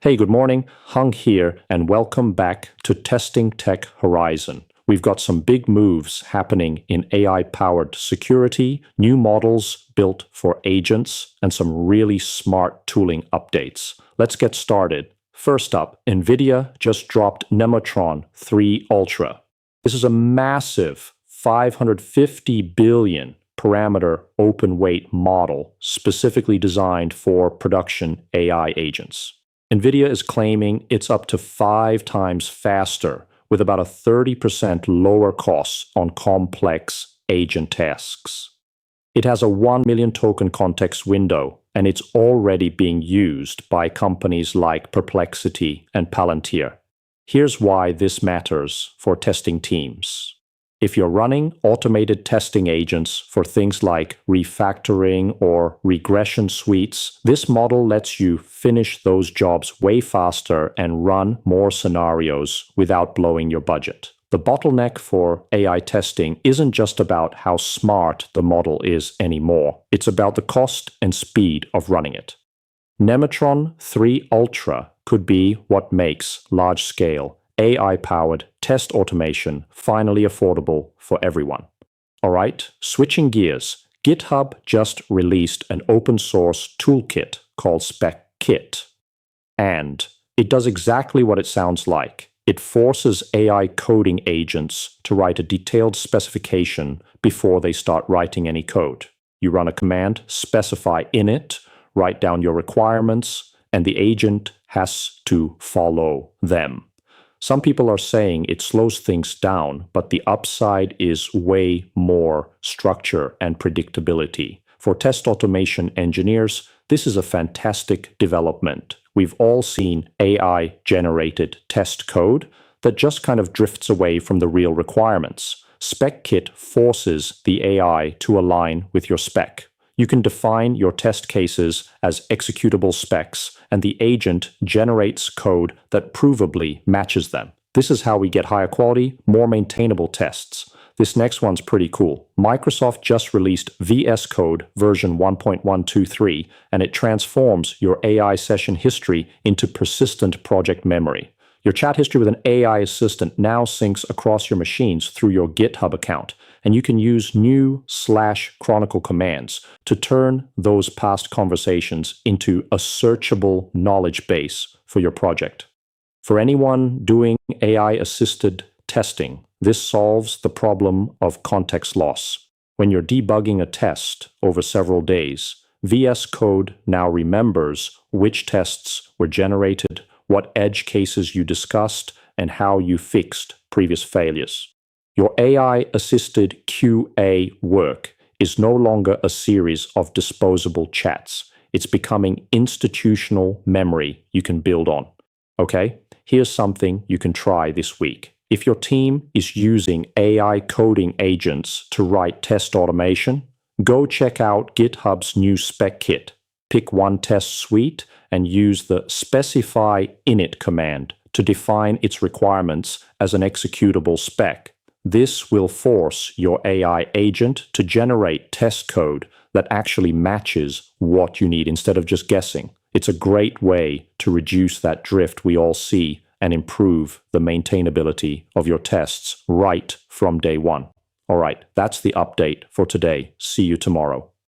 Hey, good morning. Hung here, and welcome back to Testing Tech Horizon. We've got some big moves happening in AI-powered security, new models built for agents, and some really smart tooling updates. Let's get started. First up, NVIDIA just dropped Nemotron 3 Ultra. This is a massive 550 billion parameter open weight model specifically designed for production AI agents. NVIDIA is claiming it's up to 5 times faster with about a 30% lower cost on complex agent tasks. It has a 1 million token context window, and it's already being used by companies like Perplexity and Palantir. Here's why this matters for testing teams. If you're running automated testing agents for things like refactoring or regression suites, this model lets you finish those jobs way faster and run more scenarios without blowing your budget. The bottleneck for AI testing isn't just about how smart the model is anymore. It's about the cost and speed of running it. Nemotron 3 Ultra could be what makes large-scale AI-powered test automation finally affordable for everyone. All right, switching gears, GitHub just released an open-source toolkit called Spec Kit. And it does exactly what it sounds like. It forces AI coding agents to write a detailed specification before they start writing any code. You run a command, specify init, write down your requirements, and the agent has to follow them. Some people are saying it slows things down, but the upside is way more structure and predictability. For test automation engineers, this is a fantastic development. We've all seen AI-generated test code that just kind of drifts away from the real requirements. Spec Kit forces the AI to align with your spec. You can define your test cases as executable specs, and the agent generates code that provably matches them. This is how we get higher quality, more maintainable tests. This next one's pretty cool. Microsoft just released VS Code version 1.123, and it transforms your AI session history into persistent project memory. Your chat history with an AI assistant now syncs across your machines through your GitHub account, and you can use new /chronicle commands to turn those past conversations into a searchable knowledge base for your project. For anyone doing AI-assisted testing, this solves the problem of context loss. When you're debugging a test over several days, VS Code now remembers which tests were generated, what edge cases you discussed, and how you fixed previous failures. Your AI-assisted QA work is no longer a series of disposable chats. It's becoming institutional memory you can build on. Okay, here's something you can try this week. If your team is using AI coding agents to write test automation, go check out GitHub's new Spec Kit. Pick one test suite and use the specify init command to define its requirements as an executable spec. This will force your AI agent to generate test code that actually matches what you need instead of just guessing. It's a great way to reduce that drift we all see and improve the maintainability of your tests right from day one. All right, that's the update for today. See you tomorrow.